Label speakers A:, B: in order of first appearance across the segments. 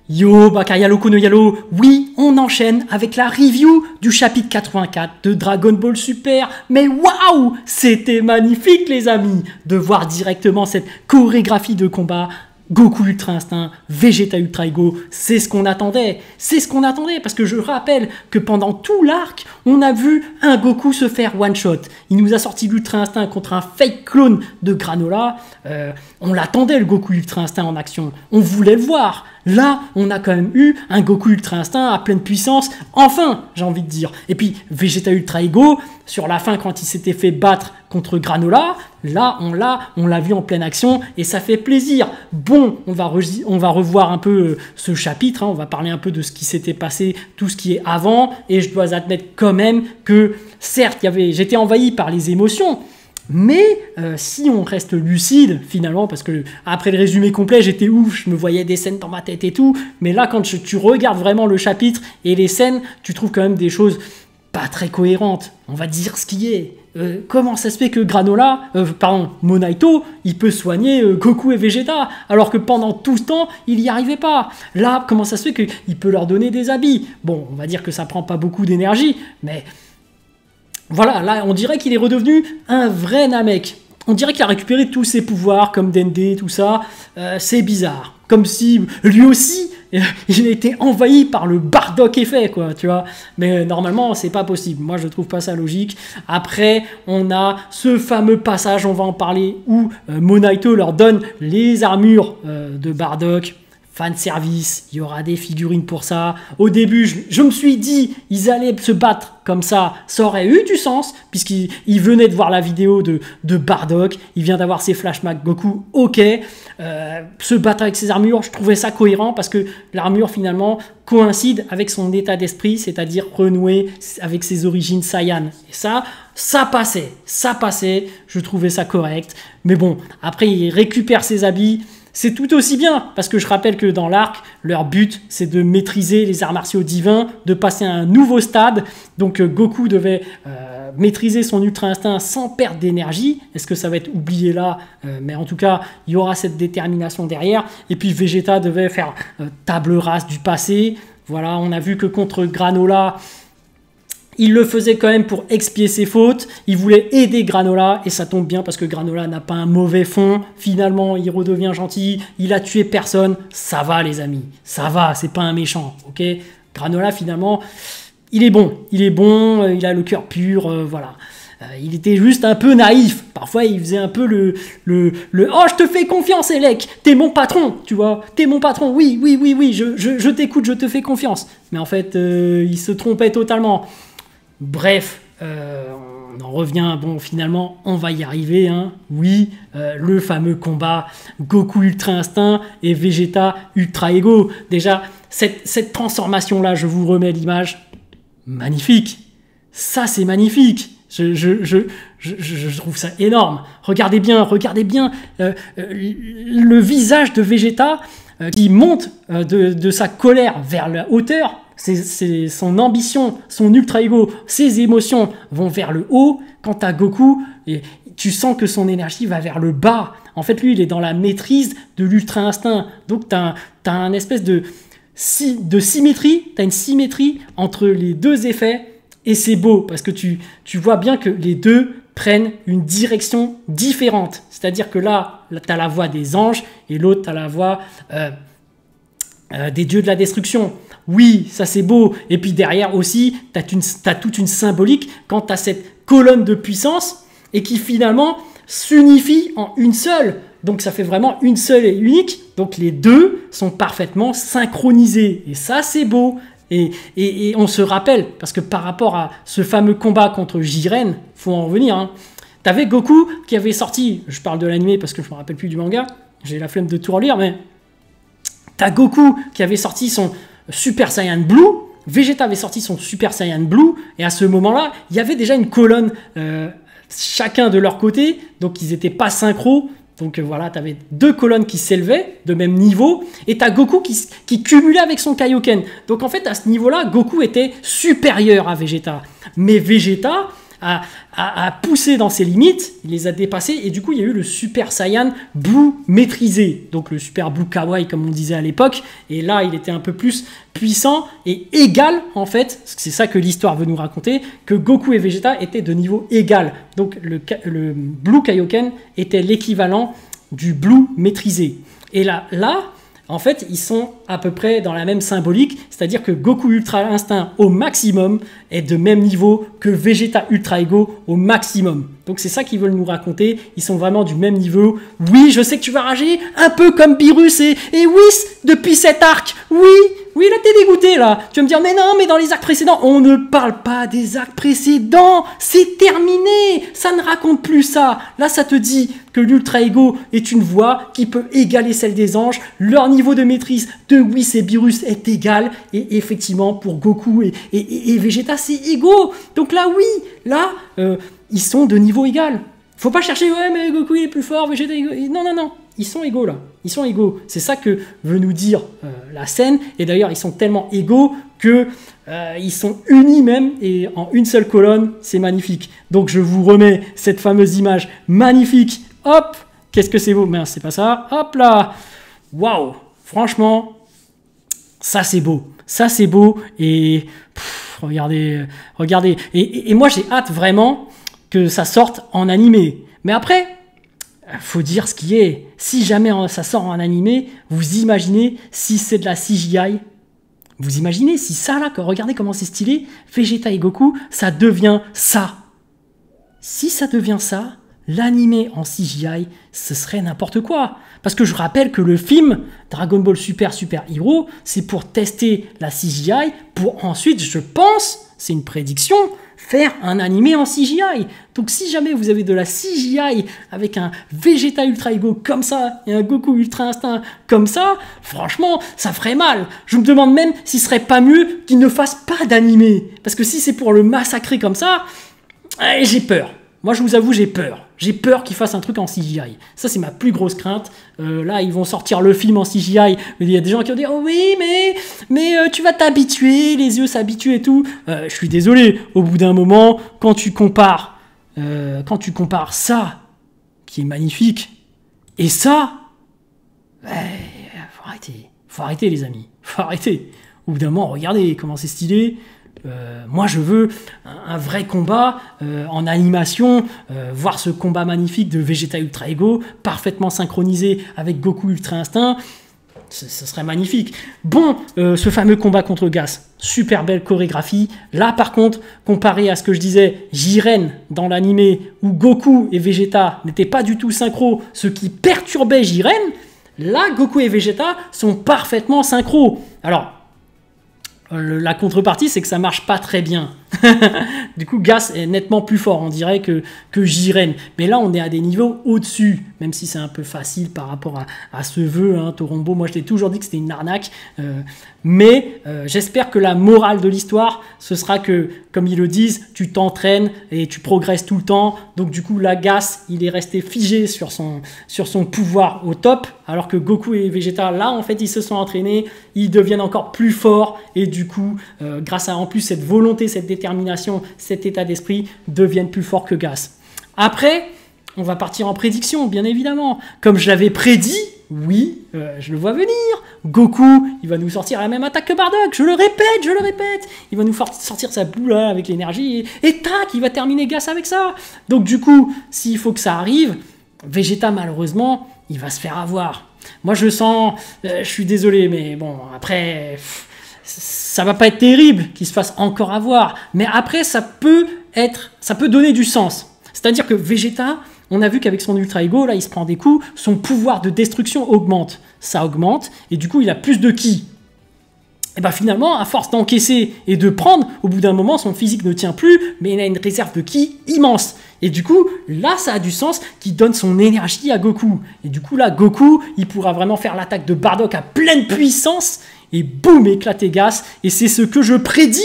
A: Yo, Bakayalo Kono Yalo, oui, on enchaîne avec la review du chapitre 84 de Dragon Ball Super. Mais waouh, c'était magnifique les amis, de voir directement cette chorégraphie de combat. Goku Ultra Instinct, Vegeta Ultra Ego, c'est ce qu'on attendait. C'est ce qu'on attendait parce que je rappelle que pendant tout l'arc, on a vu un Goku se faire one-shot. Il nous a sorti l'Ultra Instinct contre un fake clone de Granola. On l'attendait le Goku Ultra Instinct en action. On voulait le voir. Là, on a quand même eu un Goku Ultra Instinct à pleine puissance. Enfin, j'ai envie de dire. Et puis, Vegeta Ultra Ego, sur la fin, quand il s'était fait battre contre Granola, là, on l'a vu en pleine action et ça fait plaisir. Bon, on va revoir un peu ce chapitre. Hein, on va parler un peu de ce qui s'était passé, tout ce qui est avant. Et je dois admettre quand même que, certes, j'étais envahi par les émotions. Mais si on reste lucide finalement, parce que après le résumé complet j'étais ouf, je me voyais des scènes dans ma tête et tout, mais là quand tu regardes vraiment le chapitre et les scènes, tu trouves quand même des choses pas très cohérentes, on va dire ce qui est. Comment ça se fait que Monaito, il peut soigner Goku et Vegeta, alors que pendant tout ce temps, il n'y arrivait pas. Là, comment ça se fait qu'il peut leur donner des habits? Bon, on va dire que ça prend pas beaucoup d'énergie, mais... Voilà, là, on dirait qu'il est redevenu un vrai Namek. On dirait qu'il a récupéré tous ses pouvoirs, comme Dende, tout ça. C'est bizarre. Comme si, lui aussi, il a été envahi par le Bardock effet, quoi, tu vois. Mais normalement, c'est pas possible. Moi, je trouve pas ça logique. Après, on a ce fameux passage, on va en parler, où Monaito leur donne les armures de Bardock. Fan service, il y aura des figurines pour ça. Au début, je me suis dit, ils allaient se battre comme ça aurait eu du sens, puisqu'il venait de voir la vidéo de Bardock, il vient d'avoir ses flashbacks Goku, ok. Se battre avec ses armures, je trouvais ça cohérent, parce que l'armure, finalement, coïncide avec son état d'esprit, c'est-à-dire renouer avec ses origines Saiyan. Et ça passait, je trouvais ça correct. Mais bon, après, il récupère ses habits. C'est tout aussi bien, parce que je rappelle que dans l'arc, leur but, c'est de maîtriser les arts martiaux divins, de passer à un nouveau stade. Donc Goku devait maîtriser son Ultra Instinct sans perdre d'énergie. Est-ce que ça va être oublié là? Mais en tout cas, il y aura cette détermination derrière. Et puis Vegeta devait faire table rase du passé. Voilà, on a vu que contre Granola... Il le faisait quand même pour expier ses fautes. Il voulait aider Granola et ça tombe bien parce que Granola n'a pas un mauvais fond. Finalement, il redevient gentil. Il a tué personne. Ça va, les amis. Ça va, c'est pas un méchant. Ok, Granola, finalement, il est bon. Il a le cœur pur. Voilà. Il était juste un peu naïf. Parfois, il faisait un peu le oh, je te fais confiance, Elec. T'es mon patron, tu vois. T'es mon patron. Oui. Je t'écoute, je te fais confiance. Mais en fait, il se trompait totalement. Bref, on en revient, bon finalement on va y arriver, hein. Oui, le fameux combat Goku Ultra Instinct et Vegeta Ultra Ego. Déjà, cette transformation-là, je vous remets l'image, magnifique, ça c'est magnifique, je trouve ça énorme. Regardez bien le visage de Vegeta qui monte de sa colère vers la hauteur. C'est son ambition, son ultra ego, ses émotions vont vers le haut. Quant à Goku, tu sens que son énergie va vers le bas. En fait, lui, il est dans la maîtrise de l'ultra instinct. Donc, tu as un espèce de symétrie. Tu as une symétrie entre les deux effets. Et c'est beau parce que tu vois bien que les deux prennent une direction différente. C'est-à-dire que là tu as la voix des anges et l'autre, tu as la voix des dieux de la destruction. Oui, ça c'est beau. Et puis derrière aussi, t'as toute une symbolique quand t'as cette colonne de puissance et qui finalement s'unifie en une seule. Donc ça fait vraiment une seule et unique. Donc les deux sont parfaitement synchronisés. Et ça c'est beau. Et on se rappelle, parce que par rapport à ce fameux combat contre Jiren, faut en revenir, hein, t'avais Goku qui avait sorti, je parle de l'anime parce que je me rappelle plus du manga, j'ai la flemme de tout relire, mais t'as Goku qui avait sorti son Super Saiyan Blue, Vegeta avait sorti son Super Saiyan Blue, et à ce moment-là, il y avait déjà une colonne chacun de leur côté, donc ils n'étaient pas synchro. Donc voilà, tu avais deux colonnes qui s'élevaient de même niveau, et tu as Goku qui cumulait avec son Kaioken. Donc en fait, à ce niveau-là, Goku était supérieur à Vegeta. Mais Vegeta a poussé dans ses limites, il les a dépassés, et du coup il y a eu le Super Saiyan Blue maîtrisé, donc le Super Blue Kawaii comme on disait à l'époque, et là il était un peu plus puissant et égal en fait, c'est ça que l'histoire veut nous raconter, que Goku et Vegeta étaient de niveau égal, donc le Blue Kaioken était l'équivalent du Blue maîtrisé. Et là, en fait, ils sont à peu près dans la même symbolique, c'est-à-dire que Goku Ultra Instinct au maximum est de même niveau que Vegeta Ultra Ego au maximum. Donc c'est ça qu'ils veulent nous raconter, ils sont vraiment du même niveau. Oui, je sais que tu vas rager, un peu comme Beerus et Whis depuis cet arc. Oui, là t'es dégoûté là. Tu vas me dire, mais non, mais dans les arcs précédents, on ne parle pas des arcs précédents. C'est terminé, ça ne raconte plus ça. Là, ça te dit que l'Ultra Ego est une voix qui peut égaler celle des anges. Leur niveau de maîtrise de Whis et Beerus est égal. Et effectivement, pour Goku et Vegeta, c'est égaux. Donc là, oui, ils sont de niveau égal. Faut pas chercher, ouais, mais Goku il est plus fort, Vegeta... Non. Ils sont égaux là, ils sont égaux. C'est ça que veut nous dire la scène. Et d'ailleurs, ils sont tellement égaux que ils sont unis même et en une seule colonne. C'est magnifique. Donc je vous remets cette fameuse image magnifique. Hop, qu'est-ce que c'est beau. Mince, c'est pas ça. Hop là. Waouh. Franchement, ça c'est beau. Ça c'est beau. Et regardez. Et moi j'ai hâte vraiment que ça sorte en animé. Mais après, faut dire ce qui est. Si jamais ça sort en animé, vous imaginez si c'est de la CGI. Vous imaginez si ça là, regardez comment c'est stylé, Vegeta et Goku, ça devient ça. Si ça devient ça, l'animé en CGI, ce serait n'importe quoi. Parce que je rappelle que le film Dragon Ball Super Hero, c'est pour tester la CGI, pour ensuite, je pense, c'est une prédiction, faire un animé en CGI. Donc si jamais vous avez de la CGI avec un Vegeta Ultra Ego comme ça et un Goku Ultra Instinct comme ça, franchement, ça ferait mal. Je me demande même s'il serait pas mieux qu'il ne fasse pas d'animé. Parce que si c'est pour le massacrer comme ça, j'ai peur. Moi, je vous avoue, j'ai peur. J'ai peur qu'ils fassent un truc en CGI. Ça, c'est ma plus grosse crainte. Là, ils vont sortir le film en CGI. Il y a des gens qui vont dire « Oh oui, mais tu vas t'habituer, les yeux s'habituent et tout. » Je suis désolé. Au bout d'un moment, quand tu compares ça, qui est magnifique, et ça, faut arrêter, les amis. Faut arrêter. Au bout d'un moment, regardez comment c'est stylé. Moi je veux un vrai combat en animation, voir ce combat magnifique de Vegeta Ultra Ego parfaitement synchronisé avec Goku Ultra Instinct, ce serait magnifique. Bon, ce fameux combat contre Gas, super belle chorégraphie. Là par contre, comparé à ce que je disais, Jiren dans l'animé où Goku et Vegeta n'étaient pas du tout synchro, ce qui perturbait Jiren, là Goku et Vegeta sont parfaitement synchro. Alors la contrepartie, c'est que ça marche pas très bien. Du coup, Gas est nettement plus fort, on dirait, que Jiren. Mais là, on est à des niveaux au-dessus, même si c'est un peu facile par rapport à ce vœu, hein, Torombo. Moi, je t'ai toujours dit que c'était une arnaque. Mais j'espère que la morale de l'histoire, ce sera que, comme ils le disent, tu t'entraînes et tu progresses tout le temps. Donc, du coup, là, Gas, il est resté figé sur son pouvoir au top, alors que Goku et Vegeta, là, en fait, ils se sont entraînés, ils deviennent encore plus forts. Et du coup, grâce à, en plus, cette volonté, cette détermination, cet état d'esprit, deviennent plus forts que Gas. Après, on va partir en prédiction, bien évidemment. Comme je l'avais prédit, oui, je le vois venir. Goku, il va nous sortir la même attaque que Bardock. Je le répète. Il va nous sortir sa boule là, avec l'énergie. Et tac, il va terminer Gas avec ça. Donc du coup, s'il faut que ça arrive, Vegeta, malheureusement, il va se faire avoir. Moi, je sens... je suis désolé, mais bon, après... ça va pas être terrible qu'il se fasse encore avoir. Mais après, ça peut donner du sens. C'est-à-dire que Vegeta... On a vu qu'avec son Ultra Ego, là, il se prend des coups, son pouvoir de destruction augmente. Ça augmente, et du coup, il a plus de ki. Et bien finalement, à force d'encaisser et de prendre, au bout d'un moment, son physique ne tient plus, mais il a une réserve de ki immense. Et du coup, là, ça a du sens qu'il donne son énergie à Goku. Et du coup, là, Goku, il pourra vraiment faire l'attaque de Bardock à pleine puissance, et boum, éclater Gas. Et c'est ce que je prédis.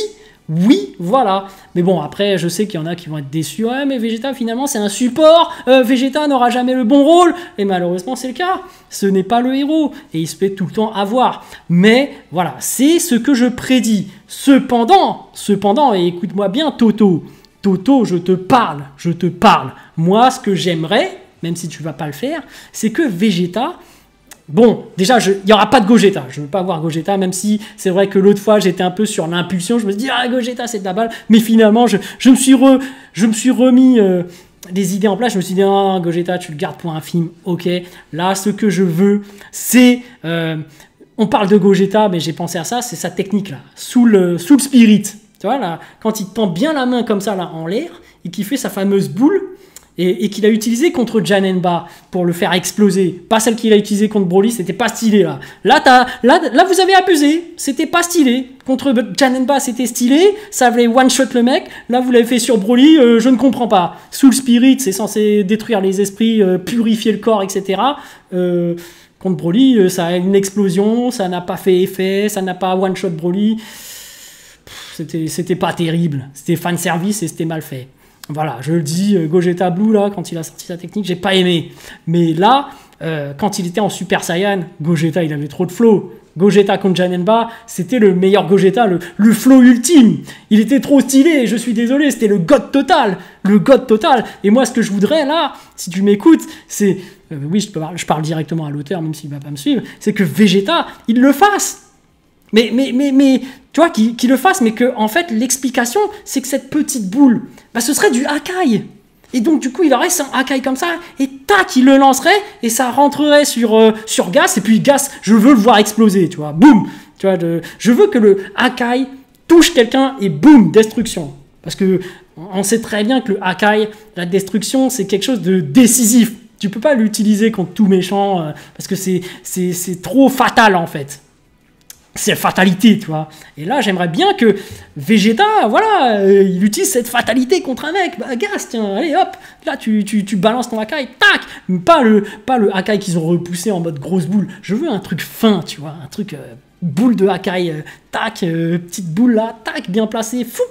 A: Oui, voilà. Mais bon, après, je sais qu'il y en a qui vont être déçus. Ouais, mais Vegeta, finalement, c'est un support. Vegeta n'aura jamais le bon rôle. Et malheureusement, c'est le cas. Ce n'est pas le héros. Et il se fait tout le temps avoir. Mais voilà, c'est ce que je prédis. Cependant, et écoute-moi bien, Toto, Toto, je te parle, je te parle. Moi, ce que j'aimerais, même si tu vas pas le faire, c'est que Vegeta... Bon, déjà, il n'y aura pas de Gogeta. Je ne veux pas voir Gogeta, même si c'est vrai que l'autre fois, j'étais un peu sur l'impulsion. Je me suis dit, ah, Gogeta, c'est de la balle. Mais finalement, je me suis remis des idées en place. Je me suis dit, ah, Gogeta, tu le gardes pour un film. Ok, là, ce que je veux, c'est... on parle de Gogeta, mais j'ai pensé à ça, c'est sa technique, là, sous le spirit. Tu vois, là, quand il tend bien la main comme ça, là, en l'air, et qu'il fait sa fameuse boule, et qu'il a utilisé contre Janemba pour le faire exploser. Pas celle qu'il a utilisée contre Broly, c'était pas stylé là. Là, vous avez abusé, c'était pas stylé. Contre Janemba, c'était stylé, ça avait one-shot le mec. Là, vous l'avez fait sur Broly, je ne comprends pas. Soul Spirit, c'est censé détruire les esprits, purifier le corps, etc. Contre Broly, ça a une explosion, ça n'a pas fait effet, ça n'a pas one-shot Broly. C'était pas terrible. C'était fanservice et c'était mal fait. Voilà, je le dis, Gogeta Blue, là, quand il a sorti sa technique, j'ai pas aimé. Mais là, quand il était en Super Saiyan, Gogeta, il avait trop de flow. Gogeta contre Janemba, c'était le meilleur Gogeta, le flow ultime. Il était trop stylé, je suis désolé, c'était le god total. Le god total. Et moi, ce que je voudrais, là, si tu m'écoutes, c'est... oui, je parle directement à l'auteur, même s'il va pas me suivre, c'est que Vegeta, il le fasse. Mais tu vois, qu'il le fasse, mais que, en fait, l'explication, c'est que cette petite boule, bah, ce serait du Hakai. Et donc, du coup, il aurait son Hakai comme ça, et tac, il le lancerait, et ça rentrerait sur Gas, et puis Gas, je veux le voir exploser, tu vois, boum. Tu vois, je veux que le Hakai touche quelqu'un, et boum, destruction. Parce que on sait très bien que le Hakai, la destruction, c'est quelque chose de décisif. Tu peux pas l'utiliser contre tout méchant, parce que c'est trop fatal, en fait. C'est fatalité, tu vois. Et là, j'aimerais bien que Vegeta, voilà, il utilise cette fatalité contre un mec. Bah, Gas, tiens, allez, hop, là, tu balances ton Hakai, tac. Pas le Hakai qu'ils ont repoussé en mode grosse boule. Je veux un truc fin, tu vois, un truc boule de Hakai, tac, petite boule là, tac, bien placée, fou.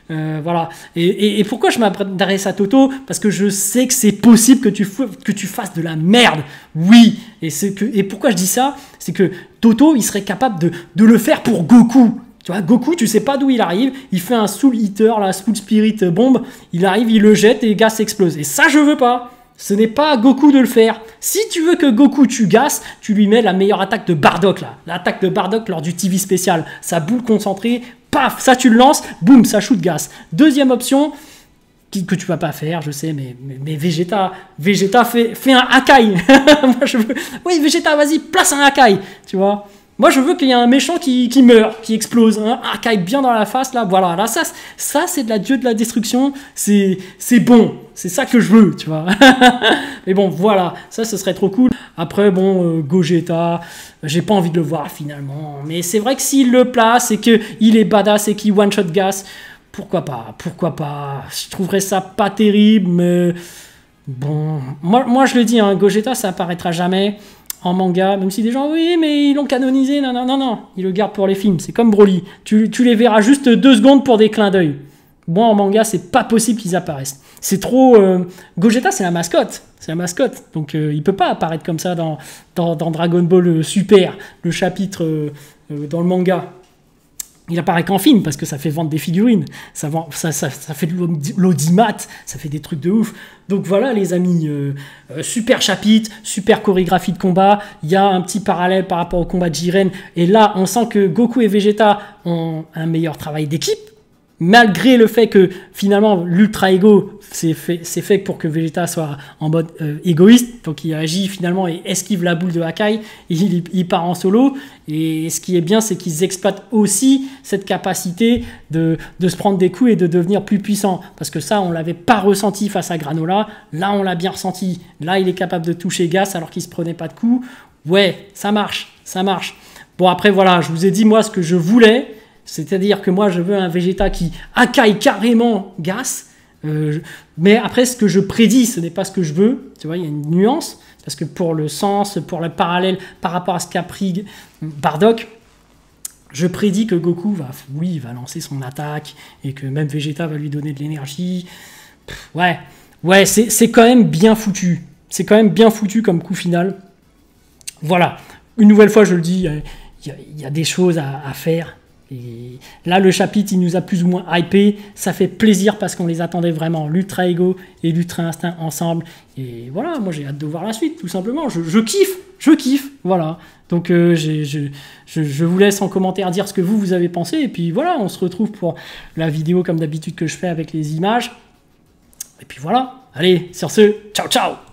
A: Voilà. Et pourquoi je m'adresse à Toto? Parce que je sais que c'est possible que tu fasses de la merde. Oui. Et pourquoi je dis ça? C'est que Toto, il serait capable de le faire pour Goku. Tu vois, Goku, tu sais pas d'où il arrive. Il fait un Soul Eater, la Soul Spirit bombe. Il arrive, il le jette et Gas explose. Et ça, je veux pas. Ce n'est pas à Goku de le faire. Si tu veux que Goku tue Gas, tu lui mets la meilleure attaque de Bardock, là. L'attaque de Bardock lors du TV spécial. Sa boule concentrée, paf, ça tu le lances, boum, ça shoot Gas. Deuxième option, que tu vas pas faire, je sais, mais Vegeta fait un Hakai. Moi, je veux... Oui, Vegeta, vas-y, place un Hakai, tu vois. Moi, je veux qu'il y ait un méchant qui meurt, qui explose, un Hakai bien dans la face, là, voilà. Là, ça c'est de la dieu de la destruction, c'est bon, c'est ça que je veux, tu vois. Mais bon, voilà, ça, ce serait trop cool. Après, bon, Gogeta, j'ai pas envie de le voir, finalement. Mais c'est vrai que s'il le place et qu'il est badass et qu'il one-shot Gas, pourquoi pas. Je trouverais ça pas terrible, mais... Bon, moi je le dis, hein, Gogeta, ça apparaîtra jamais en manga, même si des gens, oui, mais ils l'ont canonisé, non, ils le gardent pour les films, c'est comme Broly, tu les verras juste 2 secondes pour des clins d'œil. Moi, en manga, c'est pas possible qu'ils apparaissent. C'est trop... Gogeta, c'est la mascotte, donc il peut pas apparaître comme ça dans Dragon Ball Super, le chapitre dans le manga. Il apparaît qu'en film, parce que ça fait vendre des figurines, ça fait de l'audimat, ça fait des trucs de ouf. Donc voilà les amis, super chapitre, super chorégraphie de combat, il y a un petit parallèle par rapport au combat de Jiren, et là on sent que Goku et Vegeta ont un meilleur travail d'équipe, malgré le fait que finalement l'ultra ego c'est fait pour que Vegeta soit en mode égoïste, donc il agit finalement et esquive la boule de Hakai, et il part en solo. Et ce qui est bien, c'est qu'ils exploitent aussi cette capacité de se prendre des coups et de devenir plus puissant, parce que ça on l'avait pas ressenti face à Granola, là on l'a bien ressenti, là il est capable de toucher Gas alors qu'il se prenait pas de coups. Ouais, ça marche. Bon, après voilà, je vous ai dit moi ce que je voulais. C'est-à-dire que moi, je veux un Vegeta qui Hakai carrément Gas. Mais après, ce que je prédis, ce n'est pas ce que je veux. Tu vois, il y a une nuance. Parce que pour le sens, pour le parallèle par rapport à ce qu'a pris Bardock, je prédis que Goku va lancer son attaque et que même Vegeta va lui donner de l'énergie. Ouais, c'est quand même bien foutu. C'est quand même bien foutu comme coup final. Voilà. Une nouvelle fois, je le dis, il y a des choses à faire. Et là, le chapitre, il nous a plus ou moins hypé. Ça fait plaisir parce qu'on les attendait vraiment, l'Ultra Ego et l'Ultra Instinct ensemble. Et voilà, moi j'ai hâte de voir la suite, tout simplement. Je kiffe, voilà. Donc je vous laisse en commentaire dire ce que vous avez pensé. Et puis voilà, on se retrouve pour la vidéo comme d'habitude que je fais avec les images. Et puis voilà, allez, sur ce, ciao ciao.